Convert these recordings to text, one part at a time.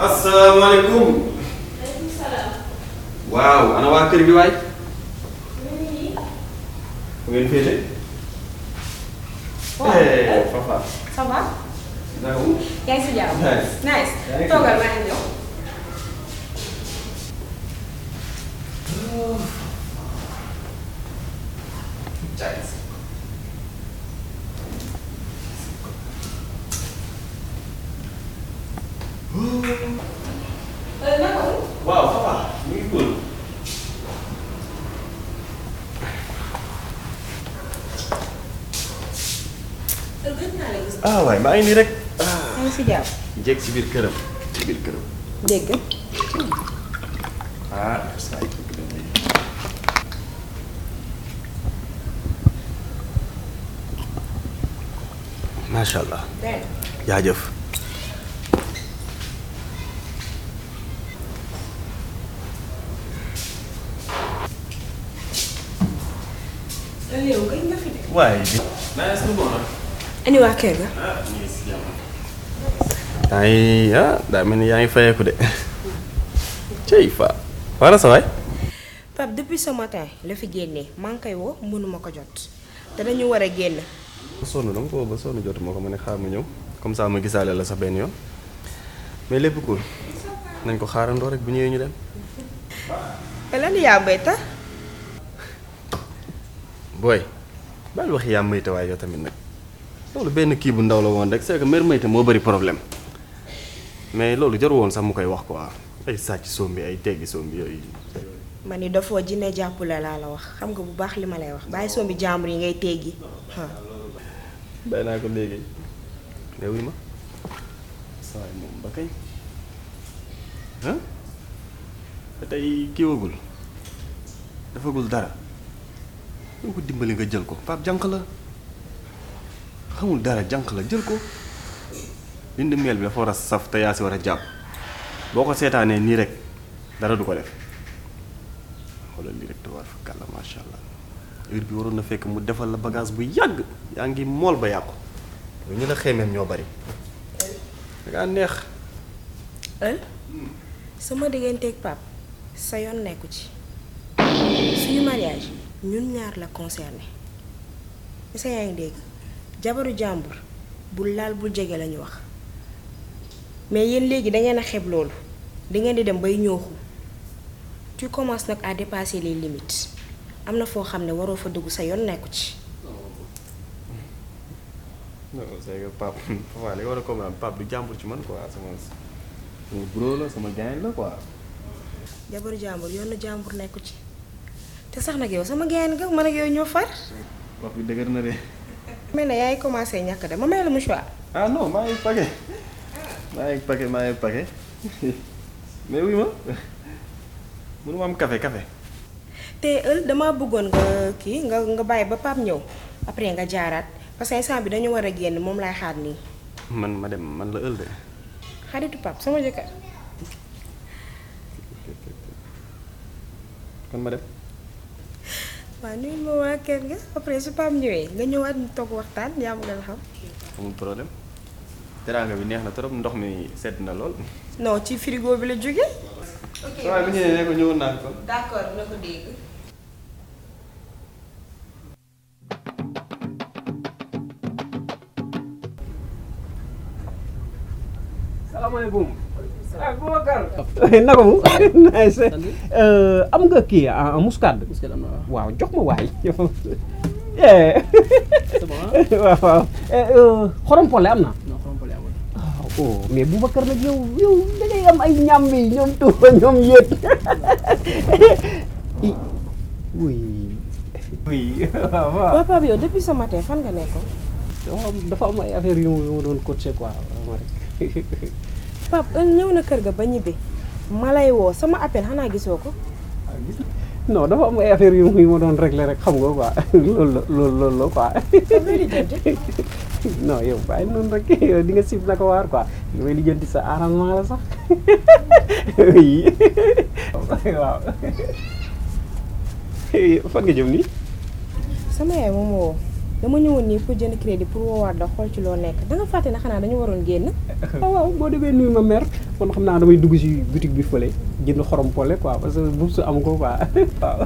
asalaamaaleykum. Waaleykum salaam. waaw ana waa kër gi waay. Oui. fu ngeen féete. waaw Fafa. ça va. naka mu. yaa ngi si jàmm. Nice. nice. yaa ngi si toogal maa ngi ñëw. naka mu. waaw Fafa mu ngi cool. gëj naa la gis. ah waay maa ngi nii rek. yaa ngi si jàmm. jéeg si biir këram. si biir këram. dégg. saa yi bëgg nañ lii. macha allah. dégg jaajëf. nga. yow gëj nga fi de. waaye. naa est-ce que bon na. ani waa kër ga. ñu ngi si jàmm. temps yii daa mel ni yaa ngi fayeeku de. cey fa. wala sa waay. Pape depuis ce matin la fi génnee maa ngi koy woo mënuma ko jot te dañu war a génn. ba sonn dama ko ba sonn jotuma ko ma ne xaar ma ñëw comme ça ma gisaale la sax benn yoon mais lépp cool nañ ko xaarandoo rek bu ñëwee ñu dem. te lan yaa bay tax. booy baal wax yaa mayta waaye yow tamit nag loolu benn kii bu ndaw la woon rek c'est que mère mayta moo bëri problème mais loolu jaru woon sax mu koy wax quoi ay sàcc sombi ay teggi sombi yooyu. ma ni dafoo jinne jàpp la laa la wax xam nga bu baax li ma lay wax bàyyi sombi jàmbur yi ngay teggi. bàyyi naa ko léegi mais wuy ma saa yi moom ba kañ te tey kiiwagul dafagul dara ñu ko dimbali nga jël ko Pape jànq la xamul dara jànq la jël ko lindi meel bi dafa war a saf te yaa si war a jàpp boo ko seetaanee nii rek dara du ko def xoolal lii rek te war fa kàlla macha allah heure bi waroon na fekk mu defal la bagage bu yàgg yaa ngi mool ba yàqu ñu la xeemeem ñoo bari dangaa neex. sama digganteeg Pape sa yoon nekku ci suñu mariage ñun ñaar la concerné sa yaa ngi dégg jabaru jàmbur bul laal bul jege lañu wax mais yéen léegi dangeen a xeeb loolu dangeen di dem bay ñooxu tu commences nag à dépasser les limites am na foo xam ne waroo fa dugg sa yoon nekku ci. non c'est que Pape Fafa li nga war a comprendre Pape du jàmbur ci man quoi sama bro la sama gain la quoi. jabaru jàmbur yoonu jàmbur nekku ci te sax nag yow sama gain nga man ak yow ñoo far. wax bi dëgër na de. mel na yaay commencé ñàkk de ma may la mouchoir. ah non maa ngi paquet maa ngi paquet mais wuy ma mënuma am café. te dama bëggoon nga kii nga bàyyi ba Pape ñëw après nga jaaraat parce que instant bi dañu war a génn moom laay xaar nii. man ma dem man la de. xaritu Pape sama jëkkër. kon ma dem. waaw nuyu ma waa kër ga après su Pape ñëwee nga ñëwaat ñu toog waxtaan yaa ma gën a xam. amul problème. teraanga bi neex na trop ndox mi sedd na lool. non ci frigo bi la jóge. ok waaye bu ñëwee ne ko ñëwoon naa ko. d'accord na ko dégg. salaamaaleykum. ah Boubacar. naka mu. nice. am nga kii muscade. muscade am na waaw jox ma waay. c'est bon waaw waaw. xorom-pole am na. non xorom-pole amul. oh mais Boubacar nag yow da ngay am ay ñam yi ñoom tuuba ñoom yéet. oui. oui waaw. Pape yow depuis ce matin fan nga nekkoon. dafa am ay affaire yu ma doon coacher quoi. Pape ñëw na kër ga ba ñibbi ma lay woo sama appel xanaa gisoo ko. non dafa am ay affaire yu ma doon régler rek xam nga quoi loolu la quoi. non yow bàyyi noonu rek yow di nga sib na ko waar quoi li may lijjanti sa arrangement la sax oui waaw fan nga jëm nii. sama yaay moom woo dama ñëwoon nii pour jënd crédit pour woowaat la xool ci loo nekk da nga fàtte ne xanaa dañu waroon génn. waaw boo demee nuyu ma mère kon xam naa damay dugg si boutique bi fële jënd xorom pole quoi parce que bu su am ko quoi waaw.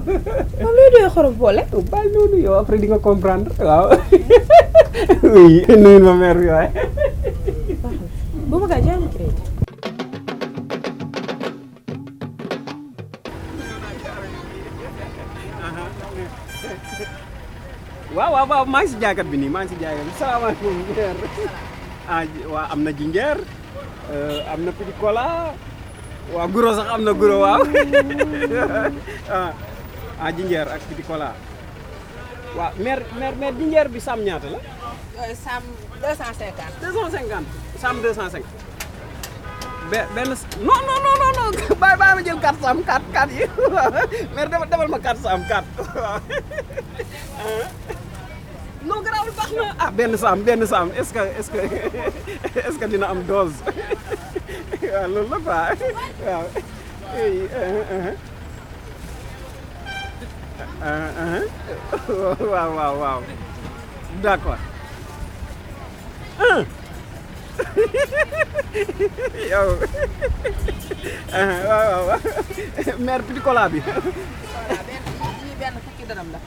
waaw luy doy xorom boole. baal noonu yow après di nga comprendre waaw. oui nuyu ma mère bi waaye. baax na bu bëgg a jaay ma crédit. waaw maa ngi si jaaykat bi nii maa ngi si jaaykat bi salaamaaleykum jinjeer waaw am na jinjeer am na petit cola waaw guro sax am na guro waaw jinjeer ak petit cola waaw mère jinjeer bi sam ñaata la. Sam 250. 250 sam 250 benn non bàyyi ma jël 4 sam 4 yi mère defal ma 4 sam 4 waaw non garaawul baax na benn saam est-ce que dina am dose waaw loolu la quoi waaw d'accord yow waaw mère petit cola bi benn fukki dërëm la.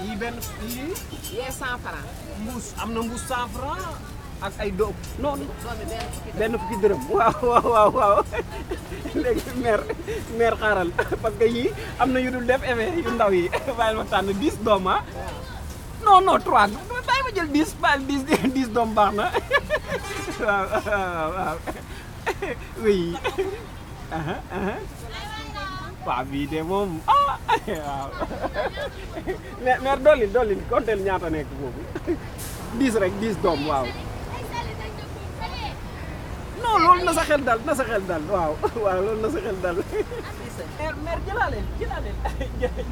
yii benn yii. yee 100 francs. mbuus am na mbuus 100 francs ak ay doom non doomi benn fukki dërëm waaw léegi mère xaaral parce que yii am na yu dul def effet yu ndaw yi bàyyil ma tànn 10 doom non 3 bàyyi ma jël 10 bàyyil 10 doom baax na waaw oui waaw bii de moom waaw mère dolli konteel ñaata nekk foofu 10 rek 10 doom waaw non loolu na sa xel dal waaw loolu na sa xel dal mère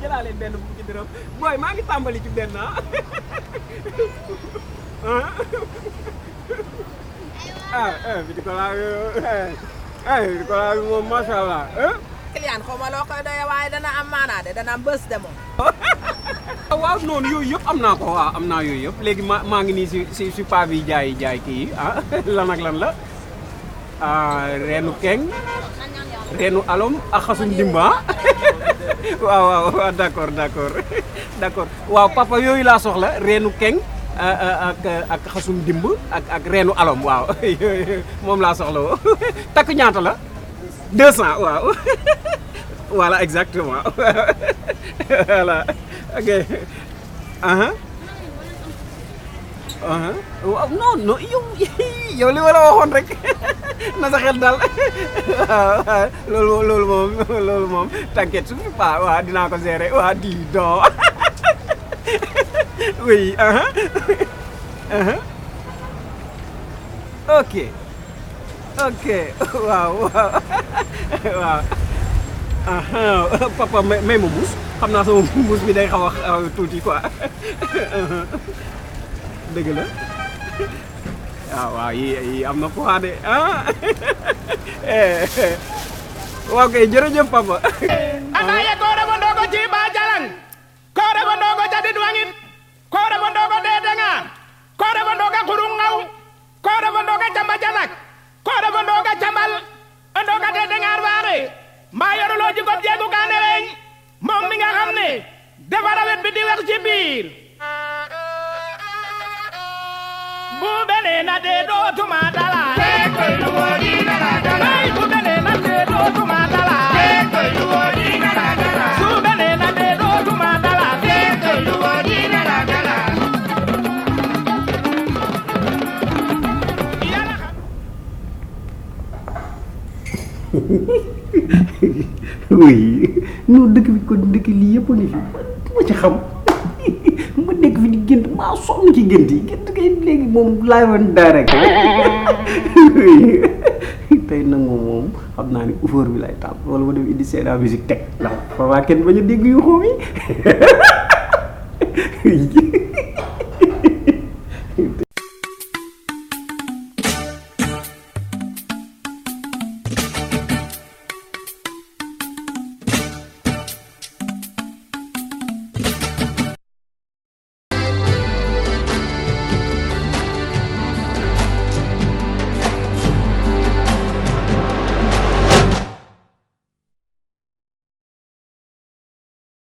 jëlaaleen benn fukki dërëm booy maa ngi tàmbali ci benn biti ko laa moom masha Allah client xaw ma loo koy doyee waaye dana am maanaa de dana am bés de moom. waaw noonu yooyu yëpp am naa ko waaw am naa yooyu yëpp léegi maa ngi nii si paa bi jaay kii lan ak lan la reenu keng reenu alom ak xasum dimba waaw d'accord waaw papa yooyu laa soxla reenu keng ak xasum dimb ak reenu alom waaw moom laa soxla woo takk ñaata la 200 waaw voilà exactement voilà ok waaw non yow li ma la waxoon rek na sa xel dal waaw loolu moom t'inquiète su pas waaw dinaa ko gérer waaw di don oui ok waaw papa may ma mbuus xam naa sama mbuus bi day xaw a tuuti quoi dëgg la waaw yi am na poids de waaw kay jërëjëf papa ataye koore bo ndogo jiba jalang koore bo ndogo jadid wangit koore bo ndogo dedenga koore bo ndogo kurungaw koore bo ndogo jamba janak koore bo ndogo jambal ndogo dedengar waare mbaa yoruloo ji gob jeegu gaane reeñ moom mi nga xam ne defara wet bi di wex ci biir bu benee na dee dootuma dala koy lu woodi dala dala bu benee na dee dootuma dala koy lu woodi dala dala su benee na dee dootuma dala koy lu woodi dala dala oui non dëkk bi kon dëkk lii yëpp ni fi ma ci xam ma nekk fi di gént maa sonn ci gént yi gént kay léegi moom laay woon direct tey nag moom xam naa ni uffeur bi lay taal wala ma dem indi seen musique teg ndax fa waa kenn bañ a dégg yu xóom yi